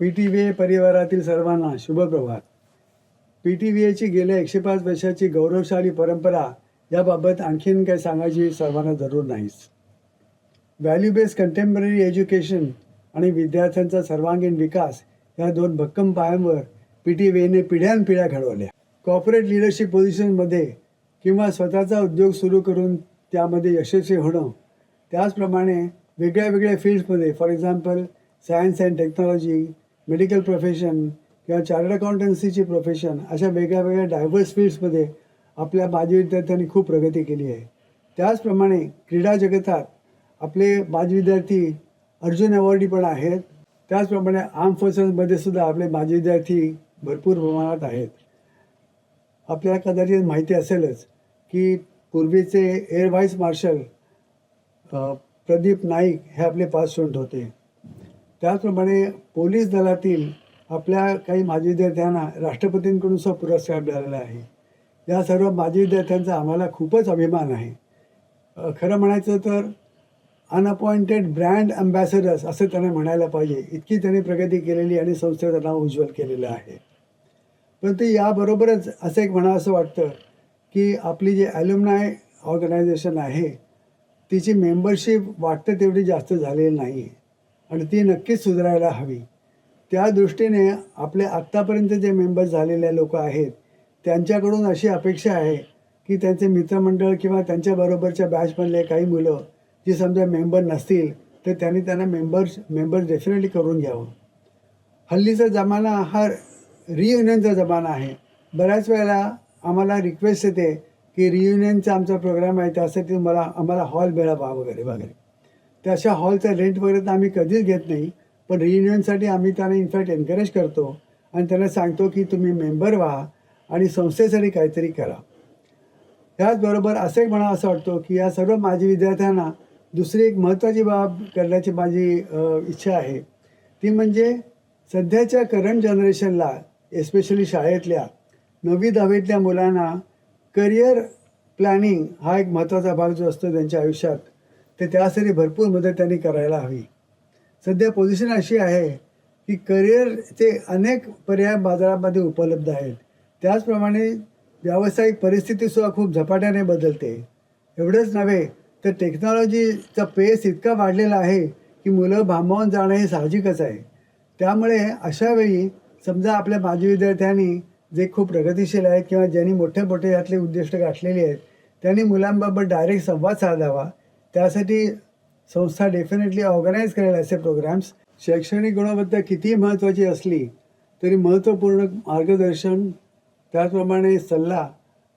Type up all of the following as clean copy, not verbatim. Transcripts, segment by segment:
PTVA परिवारातील सर्वांना शुभप्रभात. PTVAची गेल्या 105 वर्षाची गौरवशाली परंपरा याबाबत आणखीन काही सांगायची सर्वांना जरूर नाहीच. व्हॅल्यू बेस्ड कंटेम्पररी एज्युकेशन आणि विद्यार्थ्यांचा सर्वांगीण विकास या दोन भक्कम पायांवर PTVAने पिढ्यानपिढ्या घडवल्या. कॉर्पोरेट लिडरशिप पोझिशनमध्ये किंवा स्वतःचा उद्योग सुरू करून त्यामध्ये यशस्वी होणं, त्याचप्रमाणे वेगळ्या वेगळ्या फील्ड्समध्ये for example science and technology, medical profession किंवा चार्टर्ड अकाउंटन्सीची प्रोफेशन, अशा वेगळ्या वेगळ्या डायव्हर्स फील्ड्समध्ये आपल्या माजी विद्यार्थ्यांनी खूप प्रगती केली आहे. त्याचप्रमाणे क्रीडा जगतात आपले माजी विद्यार्थी अर्जुन अवॉर्डी पण आहेत. त्याचप्रमाणे आर्म फोर्सेसमध्ये सुद्धा आपले माजी विद्यार्थी भरपूर प्रमाणात आहेत. आपल्याला कदाचित माहिती असेलच की पूर्वीचे air vice marshal Pradeep Naik हे आपले पास स्टुडंट होते. त्याचप्रमाणे पोलीस दलातील आपल्या काही माजी विद्यार्थ्यांना राष्ट्रपतींकडून सुद्धा पुरस्कार मिळालेला आहे. या सर्व माजी विद्यार्थ्यांचा आम्हाला खूपच अभिमान आहे. खरं म्हणायचं तर अनअपॉइंटेड ब्रँड अँबॅसेडर्स असं त्यांना म्हणायला पाहिजे, इतकी त्यांनी प्रगती केलेली आणि संस्थेचं नाव उज्ज्वल केलेलं आहे. परंतु याबरोबरच असं एक म्हणावं असं वाटतं की आपली जी ॲल्युमनाय ऑर्गनायझेशन आहे तिची मेंबरशिप वाटतं तेवढी जास्त झालेली नाही आणि ती नक्कीच सुधारायला हवी. त्या दृष्टीने आपले आत्तापर्यंत जे मेंबर्स झालेले लोक आहेत त्यांच्याकडून अशी अपेक्षा आहे की त्यांचे मित्रमंडळ किंवा त्यांच्याबरोबरच्या बॅचमधले काही मुलं जी समजा मेंबर नसतील तर त्यांना मेंबर्स डेफिनेटली करून घ्यावं. हल्लीचा जमाना हा रियुनियनचा जमाना आहे. बऱ्याच वेळेला आम्हाला रिक्वेस्ट येते की रियुनियनचा आमचा प्रोग्राम आहे, त्यासाठी आम्हाला हॉल मिळावा वगैरे वगैरे. त्या अशा हॉलचा रेंट वगैरे तर आम्ही कधीच घेत नाही, पण रियुनियनसाठी आम्ही त्यांना इनफॅक्ट एनकरेज करतो आणि त्यांना सांगतो की तुम्ही मेंबर व्हा आणि संस्थेसाठी काहीतरी करा. त्याचबरोबर असं एक म्हणा असं वाटतो की या सर्व माजी विद्यार्थ्यांना दुसरी एक महत्त्वाची बाब करण्याची माझी इच्छा आहे. ती म्हणजे सध्याच्या करंट जनरेशनला, एस्पेशली शाळेतल्या 9वी-10वीतल्या मुलांना करिअर प्लॅनिंग हा एक महत्त्वाचा भाग जो असतो त्यांच्या आयुष्यात, तर त्यासाठी भरपूर मदत त्यांनी करायला हवी. सध्या पोझिशन अशी आहे की करिअरचे अनेक पर्याय बाजारामध्ये उपलब्ध आहेत. त्याचप्रमाणे व्यावसायिक परिस्थितीसुद्धा खूप झपाट्याने बदलते. एवढंच नव्हे तर टेक्नॉलॉजीचा पेस इतका वाढलेला आहे की मुलं भांबावून जाणं हे साहजिकच आहे. त्यामुळे अशावेळी समजा आपल्या माजी विद्यार्थ्यांनी जे खूप प्रगतिशील आहेत किंवा ज्यांनी मोठे मोठे यातले उद्दिष्ट गाठलेली आहेत त्यांनी मुलांबाबत डायरेक्ट संवाद साधावा. त्यासाठी संस्था डेफिनेटली ऑर्गनाईज करायला असे प्रोग्राम्स. शैक्षणिक गुणवत्ता कितीही महत्त्वाची असली तरी महत्त्वपूर्ण मार्गदर्शन, त्याचप्रमाणे सल्ला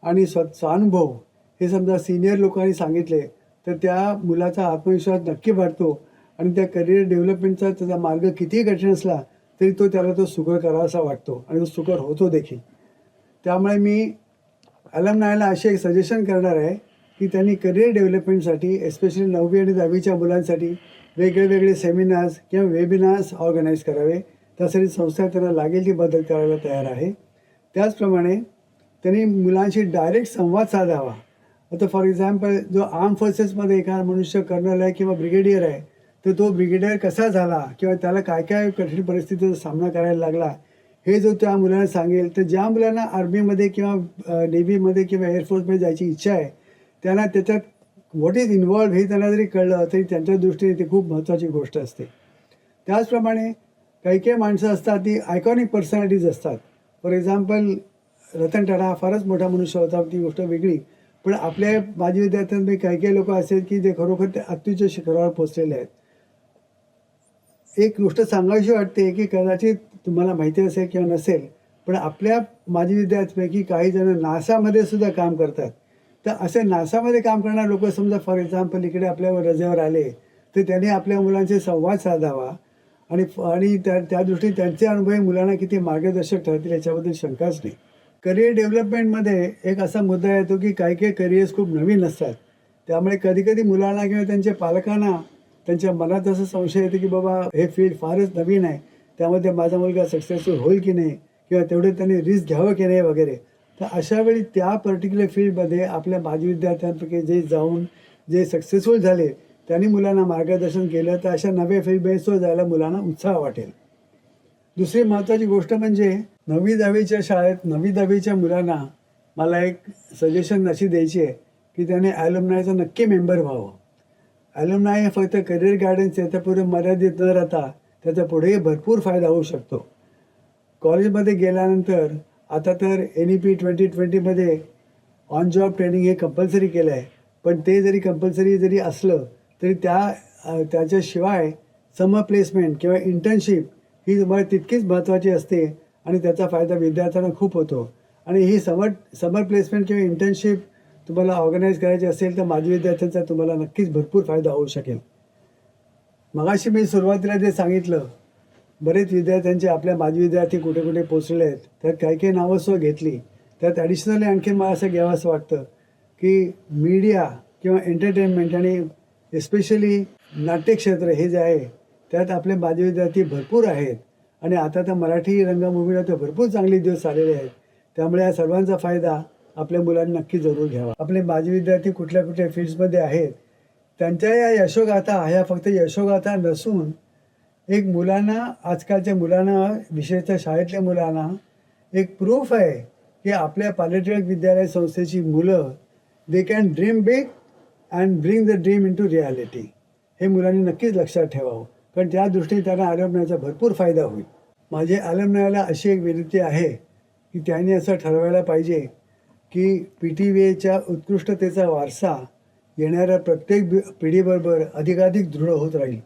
आणि स्वानुभव हे समजा सिनियर लोकांनी सांगितले तर त्या मुलाचा आत्मविश्वास नक्की वाढतो आणि त्या करिअर डेव्हलपमेंटचा त्याचा मार्ग कितीही कठीण असला तरी त्याला तो सुकर करावासा वाटतो आणि तो सुकर होतो देखील. त्यामुळे मी ॲलमनायला असे एक सजेशन करणार आहे की त्यांनी करिअर डेव्हलपमेंटसाठी एस्पेशली 9वी आणि 10वीच्या मुलांसाठी वेगळे सेमिनार्स किंवा वेबिनार्स ऑर्गनाईज करावे. त्यासाठी संस्था त्यांना लागेल ती मदत करायला तयार आहे. त्याचप्रमाणे त्यांनी मुलांशी डायरेक्ट संवाद साधावा. आता फॉर एक्झाम्पल जो आर्म फोर्सेसमध्ये एखादा मनुष्य कर्नल आहे किंवा ब्रिगेडियर आहे तर तो ब्रिगेडियर कसा झाला किंवा त्याला काय काय कठीण परिस्थितीचा सामना करायला लागला हे जो त्या मुलांना सांगेल, तर ज्या मुलांना आर्मीमध्ये किंवा नेव्हीमध्ये किंवा एअरफोर्समध्ये जायची इच्छा आहे त्यांना त्याच्यात व्हॉट इज इन्व्हॉल्व हे त्यांना जरी कळलं तरी त्यांच्या दृष्टीने ती खूप महत्त्वाची गोष्ट असते. त्याचप्रमाणे काही काही माणसं असतात ती आयकॉनिक पर्सनॅलिटीज असतात. फॉर एक्झाम्पल रतन टाटा हा फारच मोठा मनुष्य होता, ती गोष्ट वेगळी. पण आपल्या माजी विद्यार्थ्यांपैकी काही काही लोक असे की जे खरोखर ते अत्युच्च शिखरावर पोचलेले आहेत. एक गोष्ट सांगायची वाटते की कदाचित तुम्हाला माहिती असेल किंवा नसेल, पण आपल्या माजी विद्यार्थ्यांपैकी काही जण नासामध्ये सुद्धा काम करतात. तर असे नासामध्ये काम करणारे लोक समजा फॉर एक्झाम्पल इकडे आपल्या रजेवर आले तर त्यांनी आपल्या मुलांशी संवाद साधावा आणि त्या दृष्टीने त्यांचे अनुभव मुलांना किती मार्गदर्शक ठरतील याच्याबद्दल शंकाच नाही. करिअर डेव्हलपमेंटमध्ये एक असा मुद्दा येतो की काही काही करिअर्स खूप नवीन असतात. त्यामुळे कधीकधी मुलांना किंवा त्यांच्या पालकांना त्यांच्या मनात असं संशय येतो की बाबा हे फील्ड फारच नवीन आहे, त्यामध्ये माझा मुलगा सक्सेसफुल होईल की नाही किंवा तेवढे त्यांनी रिस्क घ्यावं की नाही वगैरे. तर अशावेळी त्या पर्टिक्युलर फील्डमध्ये आपल्या माजी विद्यार्थ्यांपैकी जे सक्सेसफुल झाले त्यांनी मुलांना मार्गदर्शन केलं तर अशा नव्या फील्डमध्ये सुद्धा जायला मुलांना उत्साह वाटेल. दुसरी महत्त्वाची गोष्ट म्हणजे 9वी-10वीच्या शाळेत 9वी-10वीच्या मुलांना मला एक सजेशन अशी द्यायची आहे की त्याने ॲल्युमनायचा नक्की मेंबर व्हावं. ॲल्युमनाय हे फक्त करिअर गायडन्स याच्यापुढे मर्यादित न राहता त्याचा पुढेही भरपूर फायदा होऊ शकतो. कॉलेजमध्ये गेल्यानंतर आता तर NEP 2020मध्ये ऑन जॉब ट्रेनिंग हे कंपल्सरी केलं आहे. पण ते जरी कंपल्सरी जरी असलं तरी त्याच्याशिवाय समर प्लेसमेंट किंवा इंटर्नशिप ही तुम्हाला तितकीच महत्त्वाची असते आणि त्याचा फायदा विद्यार्थ्यांना खूप होतो. आणि ही समर प्लेसमेंट किंवा इंटर्नशिप तुम्हाला ऑर्गनाईज करायची असेल तर माजी विद्यार्थ्यांचा तुम्हाला नक्कीच भरपूर फायदा होऊ शकेल. मगाशी मी सुरुवातीला जे सांगितलं, बरेच विद्यार्थ्यांचे आपल्या माजी विद्यार्थी कुठे कुठे पोचलेले आहेत, त्यात काही नावंसुद्धा घेतली. त्यात ॲडिशनली आणखी मला असं घ्यावंसं वाटतं की मीडिया किंवा एंटरटेनमेंट आणि एस्पेशली नाट्यक्षेत्र हे जे आहे त्यात आपले माजी विद्यार्थी भरपूर आहेत. आणि आता तर मराठी रंगभूमीला तर भरपूर चांगले दिवस आलेले आहेत. त्यामुळे या सर्वांचा फायदा आपल्या मुलांनी नक्की जरूर घ्यावा. आपले माजी विद्यार्थी कुठल्या कुठल्या फील्ड्समध्ये आहेत, त्यांच्या या यशोगाथा ह्या फक्त यशोगाथा नसून एक मुलांना, आजकालच्या मुलांना, विशेषतः शाळेतल्या मुलांना एक प्रूफ आहे की आपल्या पॉलिटेक्निक विद्यालय संस्थेची मुलं they can dream big and bring the dream into reality. हे मुलांनी नक्कीच लक्षात ठेवावं, कारण त्या दृष्टीने त्यांना ॲल्युमनायचा भरपूर फायदा होईल. माझे ॲल्युमनायला अशी एक विनंती आहे की त्यांनी असं ठरवायला पाहिजे की PTVAच्या उत्कृष्टतेचा वारसा येणाऱ्या प्रत्येक पिढीबरोबर अधिकाधिक दृढ होत राहील.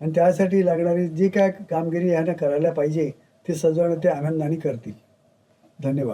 आणि त्यासाठी लागणारी जी काय कामगिरी यांना करायला पाहिजे ते सजवणं ते आनंदाने करतील. धन्यवाद.